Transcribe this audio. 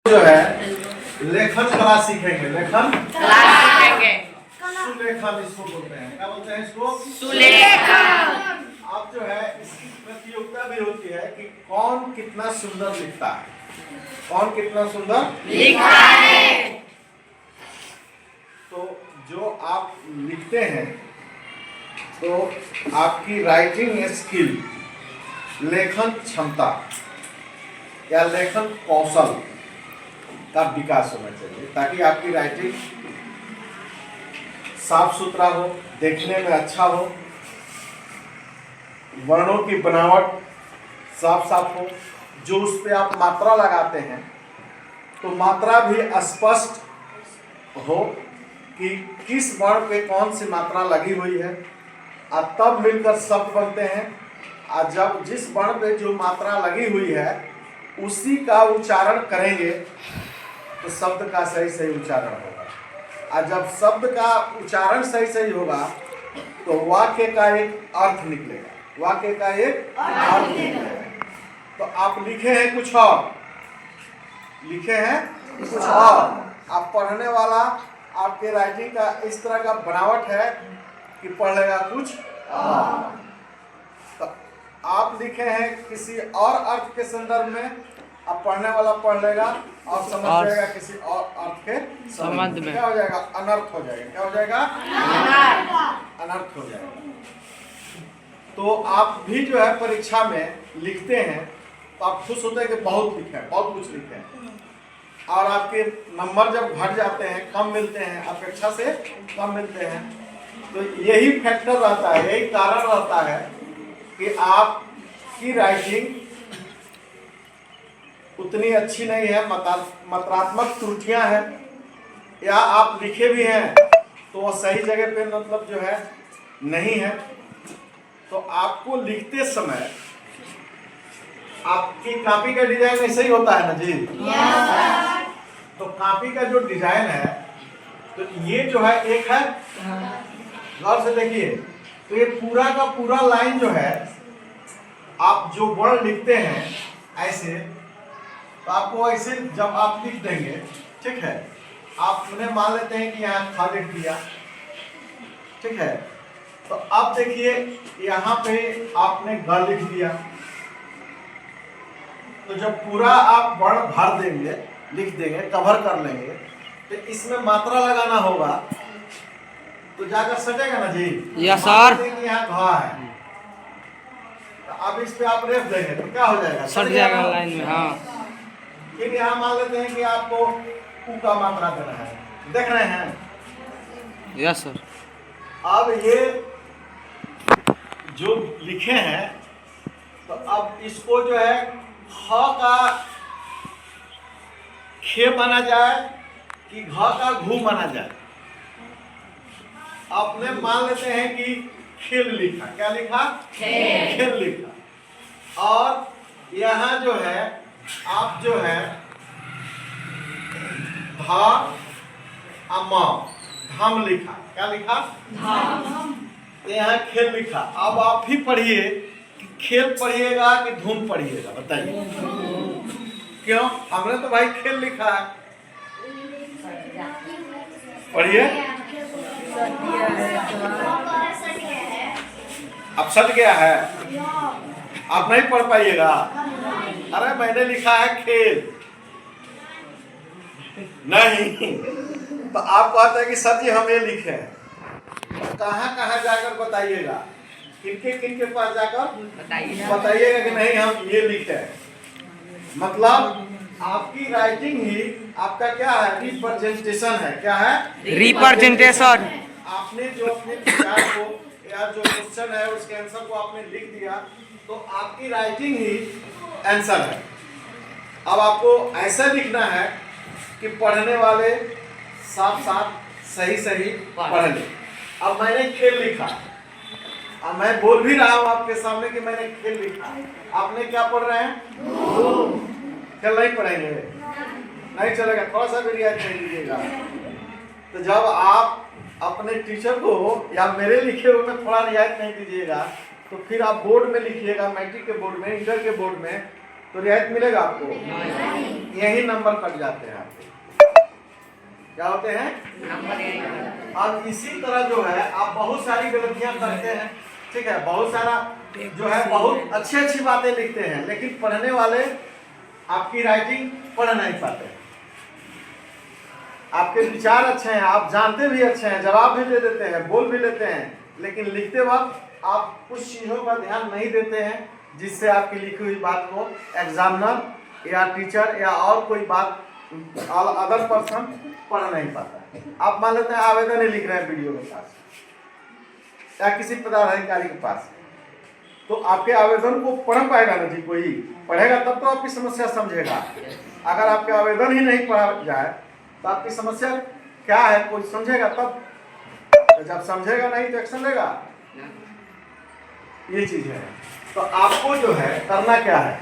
जो है लेखन कला सीखेंगे। लेखन कला सीखेंगे। सुलेखन इसको बोलते हैं। क्या बोलते हैं इसको? सुलेखन। अब जो है इसकी प्रतियोगिता भी होती है कि कौन कितना सुंदर लिखता है, कौन कितना सुंदर लिखा है। तो जो आप लिखते हैं तो आपकी राइटिंग स्किल, लेखन क्षमता या लेखन कौशल का विकास होना चाहिए, ताकि आपकी राइटिंग साफ सुथरा हो, देखने में अच्छा हो, वर्णों की बनावट साफ साफ हो, जो उस पे आप मात्रा लगाते हैं तो मात्रा भी स्पष्ट हो कि किस वर्ण पे कौन सी मात्रा लगी हुई है, और तब मिलकर शब्द बनते हैं। और जब जिस वर्ण पे जो मात्रा लगी हुई है उसी का उच्चारण करेंगे तो शब्द का सही सही उच्चारण होगा, और जब शब्द का उच्चारण सही सही होगा तो वाक्य का एक अर्थ निकलेगा, वाक्य का एक अर्थ निकलेगा। तो आप लिखे हैं कुछ और, लिखे हैं कुछ और, आप पढ़ने वाला आपके राइटिंग का इस तरह का बनावट है कि पढ़ेगा कुछ और। तो आप लिखे हैं किसी और अर्थ के संदर्भ में, अब पढ़ने वाला पढ़ लेगा और समझ जाएगा किसी और अर्थ के संबंध में। क्या हो जाएगा? अनर्थ हो जाएगा। क्या हो जाएगा? अनर्थ हो जाएगा। तो आप भी जो है परीक्षा में लिखते हैं तो आप खुश होते हैं कि बहुत लिखे हैं, बहुत कुछ लिखे हैं, और आपके नंबर जब घट जाते हैं, कम मिलते हैं, अपेक्षा से कम मिलते हैं, तो यही फैक्टर रहता है, यही कारण रहता है कि आपकी राइटिंग उतनी अच्छी नहीं है, मात्रात्मक त्रुटियां हैं, या आप लिखे भी हैं तो वो सही जगह पे मतलब जो है नहीं है। तो आपको लिखते समय आपकी कॉपी का डिजाइन ऐसे ही होता है ना जी? तो कॉपी का जो डिजाइन है, तो ये जो है एक है, गौर से देखिए, तो ये पूरा का पूरा लाइन जो है, आप जो वर्ड लिखते हैं ऐसे, तो आपको ऐसे जब आप लिख देंगे, ठीक है, आपने मान लेते हैं कि यहाँ था लिख दिया, ठीक है, तो अब देखिए यहाँ पे आपने ग लिख दिया, तो जब पूरा आप वर्ण भर देंगे, लिख देंगे, कवर कर लेंगे, तो इसमें मात्रा लगाना होगा, तो जाकर सटेगा ना जी? Yes sir. यहाँ घ है, तो अब इस पे आप रेफ देंगे तो क्या हो जाएगा? सट जाएगा लाइन में। हाँ, फिर यहाँ मान लेते हैं कि आपको उ का मात्रा देना है, देख रहे हैं? Yes sir. अब ये जो लिखे हैं, तो अब इसको जो है ख का खे माना जाए कि घ का घू माना जाए। आपने मान लेते हैं कि खेल लिखा, क्या लिखा? खेल लिखा। और यहाँ जो है आप जो है धम लिखा, क्या लिखा? धम। यहाँ खेल लिखा। अब आप ही पढ़िए कि खेल पढ़िएगा कि धूम पढ़िएगा, बताइए। क्यों? हमने तो भाई खेल लिखा है, पढ़िए। अब सट गया है, आप नहीं पढ़ पाइएगा। अरे मैंने लिखा है खेल, नहीं, तो आप कहते हैं कि सर जी हम ये लिखे हैं, कहाँ कहाँ जाकर बताइएगा, किनके पास जाकर बताइएगा कि नहीं हम ये लिखे हैं। मतलब आपकी राइटिंग ही आपका क्या है? रिप्रेजेंटेशन है। क्या है? रिप्रेजेंटेशन। आपने जो अपने विचार को या जो क्वेश्चन है उसके आंसर को आपने लिख दिया, तो आपकी राइटिंग ही आंसर है। अब आपको ऐसा लिखना है कि पढ़ने वाले साथ साथ सही सही पढ़ ले। अब मैंने खेल लिखा, अब मैं बोल भी रहा हूँ आपके सामने कि मैंने खेल लिखा, आपने क्या पढ़ रहे हैं? खेल नहीं पढ़ेंगे, नहीं चलेगा, थोड़ा सा भी रियायत नहीं दीजिएगा। तो जब आप अपने टीचर को या मेरे लिखे हुए में थोड़ा रियायत नहीं दीजिएगा, तो फिर आप बोर्ड में लिखिएगा, मैट्रिक के बोर्ड में, इंटर के बोर्ड में, तो रियायत मिलेगा आपको? यही नंबर कट जाते हैं आपके। क्या होते हैं? अब इसी तरह जो है आप बहुत सारी गलतियां करते हैं, ठीक है, बहुत सारा जो है बहुत अच्छी अच्छी बातें लिखते हैं, लेकिन पढ़ने वाले आपकी राइटिंग पढ़ नहीं पाते हैं। आपके विचार अच्छे हैं, आप जानते भी अच्छे हैं, जवाब भी दे देते हैं, बोल भी लेते हैं, लेकिन लिखते वक्त आप कुछ चीज़ों का ध्यान नहीं देते हैं, जिससे आपकी लिखी हुई बात को एग्जामिनर या टीचर या और कोई बात अदर पर्सन पढ़ नहीं पाता है। आप मान लेते हैं आवेदन ही लिख रहे हैं वीडियो के पास या किसी पदाधिकारी के पास, तो आपके आवेदन को पढ़ पाएगा ना जी? कोई पढ़ेगा तब तो आपकी समस्या समझेगा। अगर आपके आवेदन ही नहीं पढ़ा जाए तो आपकी समस्या क्या है कोई समझेगा तब? तो जब समझेगा नहीं तो एक्शन लेगा। ये चीज है। तो आपको जो है करना क्या है,